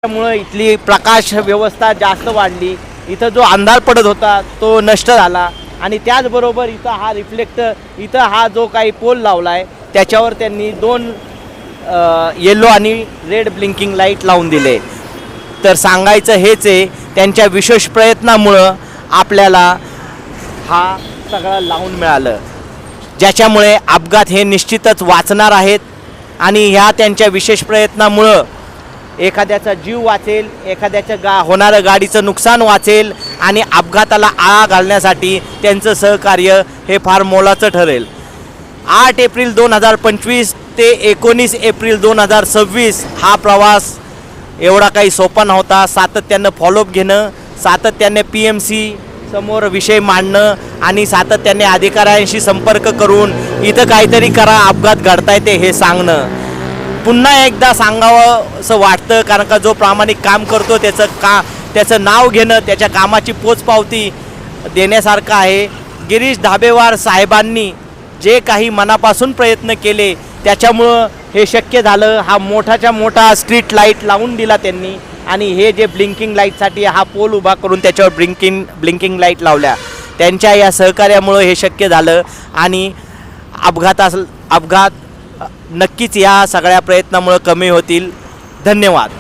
त्यामुळे इथली प्रकाश व्यवस्था जास्त वाढली. इथं जो अंधार पडत होता तो नष्ट झाला आणि त्याचबरोबर इथं हा रिफ्लेक्टर, इथं हा जो काही पोल लावला आहे त्याच्यावर त्यांनी 2 येलो आणि रेड ब्लिंकिंग लाईट लावून दिले. तर सांगायचं हेच आहे, त्यांच्या विशेष प्रयत्नामुळं आपल्याला हा सगळं लावून मिळालं, ज्याच्यामुळे अपघात हे निश्चितच वाचणार आहेत. आणि ह्या त्यांच्या विशेष प्रयत्नामुळं एखाद्याचा जीव वाचेल, एखाद्याचं होणारं गाडीचं नुकसान वाचेल आणि अपघाताला आळा घालण्यासाठी त्यांचं सहकार्य हे फार मोलाचं ठरेल. 8 एप्रिल 2025 ते 19 एप्रिल 2026 हा प्रवास एवढा काही सोपा नव्हता. सातत्यानं फॉलोअप घेणं, सातत्याने PMC समोर विषय मांडणं आणि सातत्याने अधिकाऱ्यांशी संपर्क करून इथं काहीतरी करा, अपघात घडताय ते हे सांगणं. पुन्हा एकदा सांगावं असं वाटतं, कारण का जो प्रामाणिक काम करतो त्याचं नाव घेणं, त्याच्या कामाची पोचपावती देण्यासारखं आहे. गिरीश धाबेवार साहेबांनी जे काही मनापासून प्रयत्न केले त्याच्यामुळं हे शक्य झालं. हा मोठाच्या मोठा स्ट्रीट लाईट लावून दिला त्यांनी आणि हे जे ब्लिंकिंग लाईटसाठी हा पोल उभा करून त्याच्यावर ब्लिंकिंग लाईट लावल्या. त्यांच्या या सहकार्यामुळं हे शक्य झालं आणि अपघात नक्कीच या सगळ्या प्रयत्नामुळं कमी होतील. धन्यवाद.